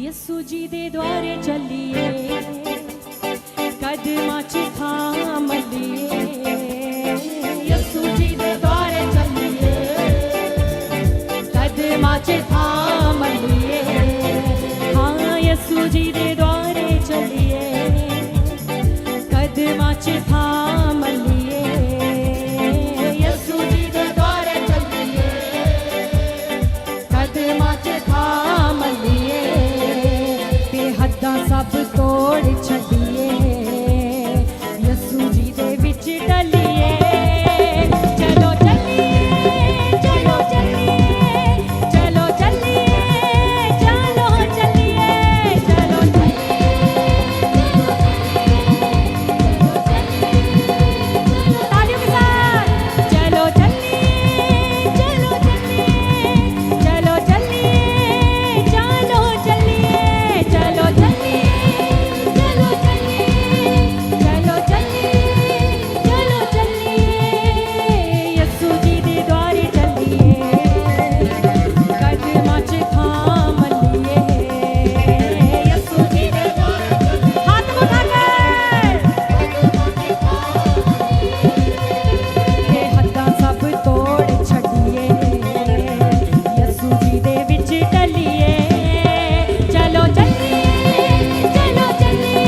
यसू जी दे द्वारे चलिए, कदमां च थाम लिए। यसू जी दे द्वारे चलिए, कदमां च थाम लिए। हाँ यसू जी दे द्वारे चलिए, कदमां च थाम लिए। यसू जी दे द्वारे चलिए, कदमां च थाम लिए। हद्दां सब तोड़ छड्डिए, यसू जी दे विच डलिए। चलो चलिए, चलो चलिए, चलो चलिए, चलो चलिए, चलो चलिए, तालियों के साथ। चलो चलिए, चलो चलिए, चलो चलिए, चलो चलिए, चलो चलिए, चलो चलिए, चलो चलिए, चलो चलिए। यसू जी दे द्वारे चलिए, कदमां च थाम लिए। यसू जी दे द्वारे चलिए, हाथ उठाकर हद्दां सब तोड़ छड्डिए, यसू जी दे विच डलिए। चलो चलिए, चलो चलिए,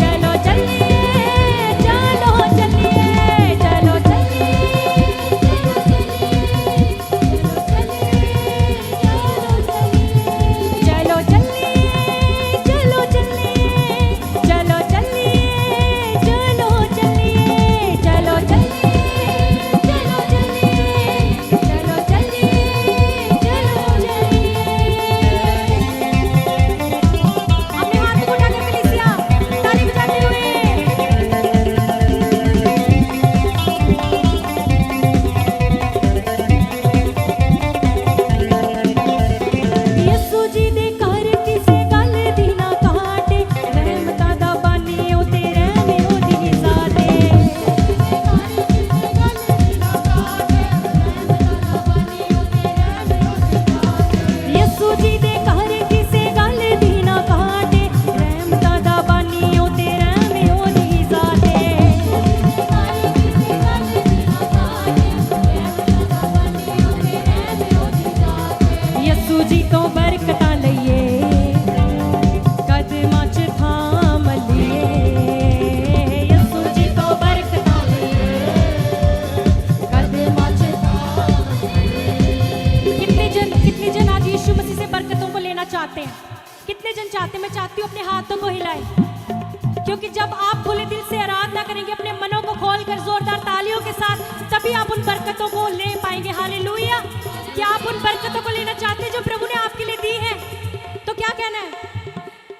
चलो चलिए, चलो चलिए, चलो चलिए, चलो चलिए, चलो चलिए, चलो चलिए, चलो चलिए, चलो चलिए, चलो चलिए, चलो चलिए, चलो चलिए। अपने हाथ को उठाकर कलीसिया ताली बजाते हुए यसू जी दे घर किसे गल दी ना काटे, रहमतां दा बानी ओ ते रहमे ओदी ज़ाते। यसू जी दे घर किसे गल दी ना काटे, रहमतां दा बानी ओ ते रहमे ओदी ज़ाते। यसू जी तो बरकतां लईए, कदमां च थाम लिए। यसू जी तो बरकतां लईए, कदमां च थाम लिए। कितने जन आज यीशु मसीह से बरकतों को लेना चाहते हैं? कितने जन चाहते हैं? मैं चाहती हूँ अपने हाथों को हिलाएं, क्योंकि जब आप खुले दिल से आराधना करेंगे, अपने मनों को खोलकर जोरदार तालियों के साथ, तभी आप उन बरकतों को ले पाएंगे। हालेलुया। क्या आप उन बरकतों को लेना चाहते हैं जो प्रभु ने आपके लिए दी है? तो क्या कहना है?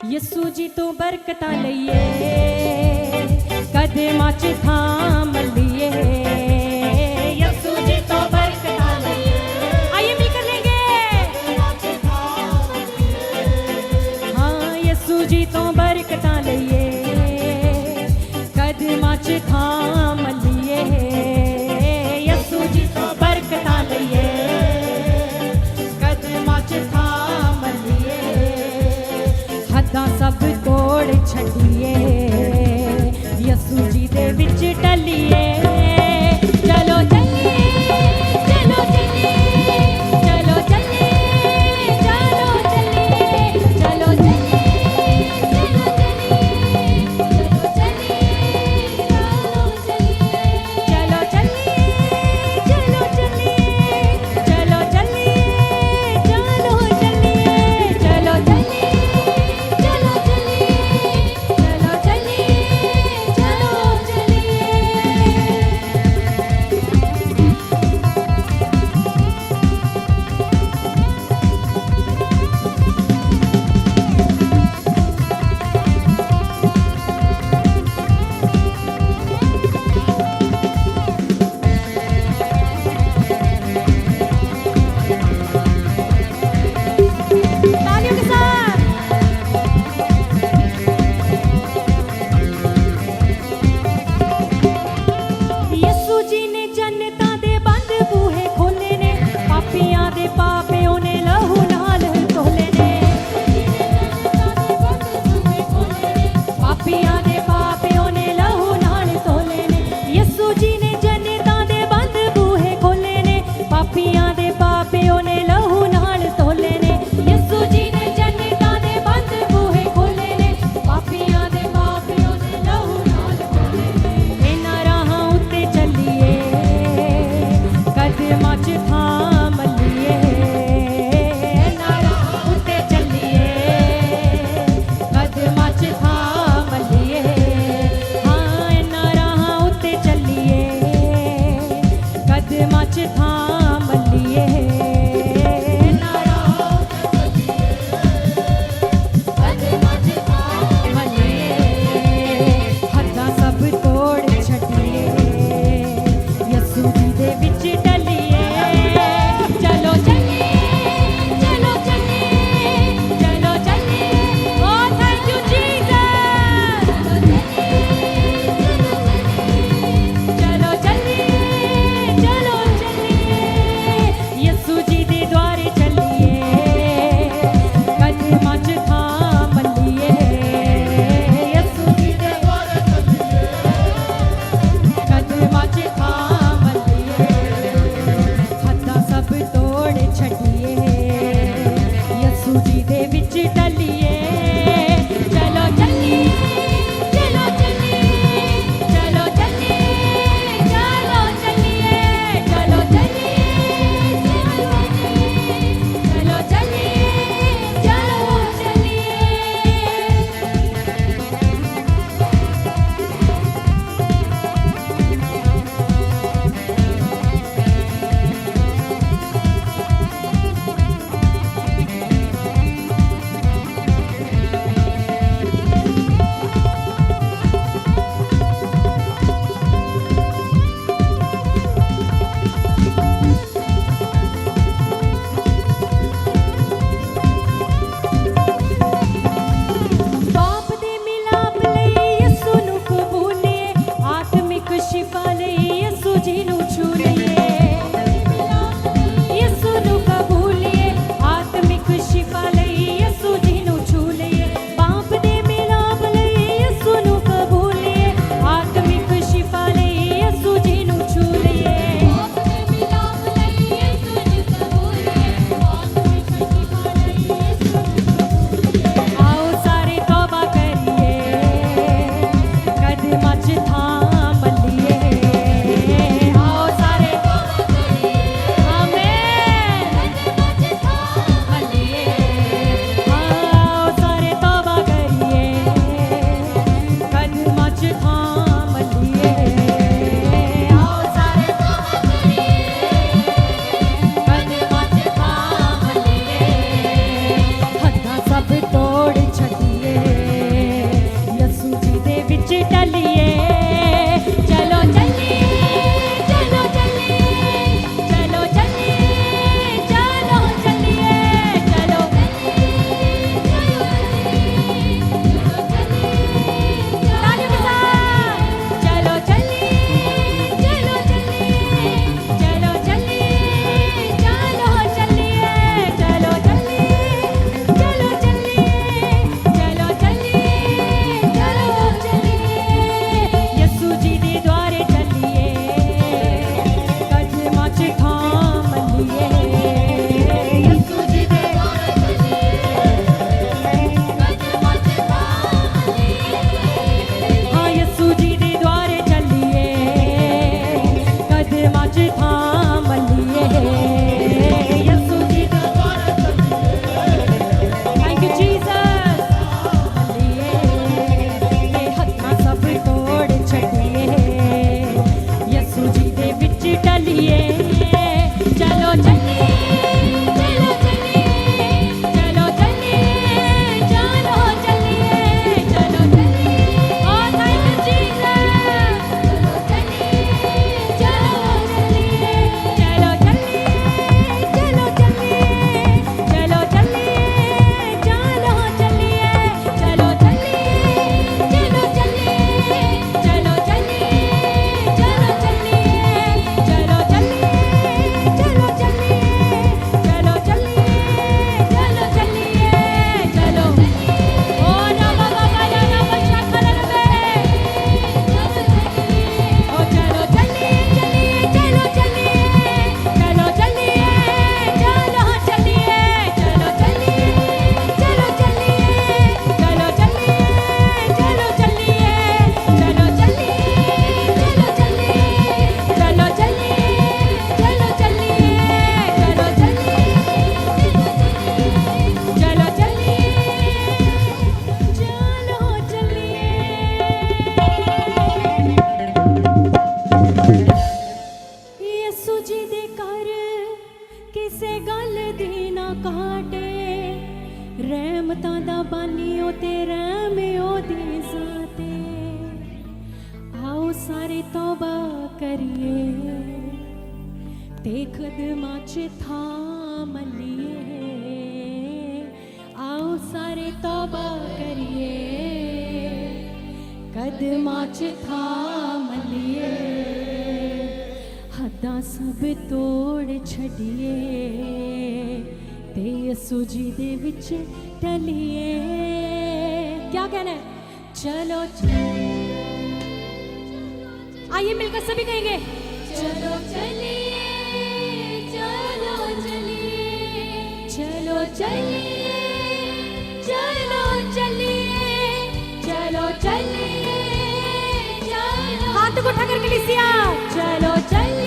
यसू जी तो बरकतां लईए, कदमां च थाम लिए। यसू जी तो बरकतां लईए, आइए मिलकर लेंगे। हाँ यसू जी तो बरकतां लईए, कदमां च थाम लिए। यसू जी तो बरकतां लईए, कदमां च थाम लिए। हद्दां सब तोड़ छड्डिए, यसू जी दे विच डलिए। चलो चलिए, चलो चलिए, चलो चलिए, चलो चलिए, चलो चलिए, चलो चलिए, चलो चलिए, चलो चलिए, चलो चलिए, चलो चलिए, चलो चलिए, चलो चलिए, चलो चलिए, चलो चलिए, चलो चलिए, चलो चलिए। कदमां च थाम लिए यसू जी दे कदमां च थाम लिए हद्दां सब तोड़ छड्डिए यसू जी दे विच डलिए चलो चलिए चलो चलिए चलो चलिए चलो चलिए चलो चलिए चलो चलिए चलो चलिए बाप दे मिलाप लई यसू नु कबूलिए आत्मिक शिफा लई यसू जी नु छू लईए यसू नु कबूलिए आत्मिक शिफा लई यसू जी नु छू लईए बाप दे मिलाप लई यसू नु कबूलिए आत्मिक शिफा लई यसू जी नु छू लईए बाप दे मिलाप लई यसू नु कबूलिए आत्मिक शिफा लई यसू आओ सारे तौबा करिए कदमां च थाम लिए आओ सारे तौबा करिए आमीन कदमां च थाम लिए आओ सारे तौबा करिए कदमां च थाम लिए आओ सारे तौबा करिए कदमां च थाम लिए हद्दां सब तोड़ छड्डिए यसू जी दे विच डलिए चलो चलिए चलो चलिए चलो चलिए चलो चलिए चलो तालियों के साथ चलो चलिए चलो चलिए चलो चलिए चलो चलिए चलो चलिए चलो चलिए चलो चलिए चलो चलिए यसू जी दे द्वारे चलिए कदमां च थाम लिए यसू जी दे द्वारे चलिए कदमां च थाम लिए हाँ यसू जी दे द्वारे चलिए कदमां च थाम लिए यसू जी दे द्वारे थैंक यू जीसस लिए ये हद्दां सब तोड़ छड्डिए यसू जी दे विच डलिए चलो चलिए चलो चलिए चलो चलिए चलो चलिए चलो चलिए ओ थैंक यू जीसस चलो चलिए चलो चलिए चलो चलिए चलो चलिए चलो चलिए चलो चलिए चलो चलिए चलो चलिए चलो चलिए चलो चलिए चलो चलिए चलो चलिए चलो चलिए चलो चलिए चलो ओ ना बाबा बाला ना बच्चा खलल में ओ चलो चलिए चलिए चलो चलिए चलो चलिए चलो चलिए चलो चलिए चलो चलिए चलो चलिए चलो चलिए चलो चलिए चलो चलिए चलो चलिए चलो चलिए चलो चलिए चलो चलिए यसू जी दे घर किसे गल दी ना काटे रहमतां दा बानी ओ ते रहम ओदी ज़ाते आओ सारे तौबा करिए ते कदमां च थाम लिए आओ सारे तौबा करिए कदमां च थाम लिए हद्दां सब तोड़ छड्डिए ते यसु जी दे विच टलिए। क्या कहना है? चलो आइए मिलकर सभी कहेंगे, चलो चलिए, चलो चलिए, चलो चलिए, चलो चलिए, चलो चलिए, चलो। हाथ को उठा करके लीजिए आप, चलो चलिए।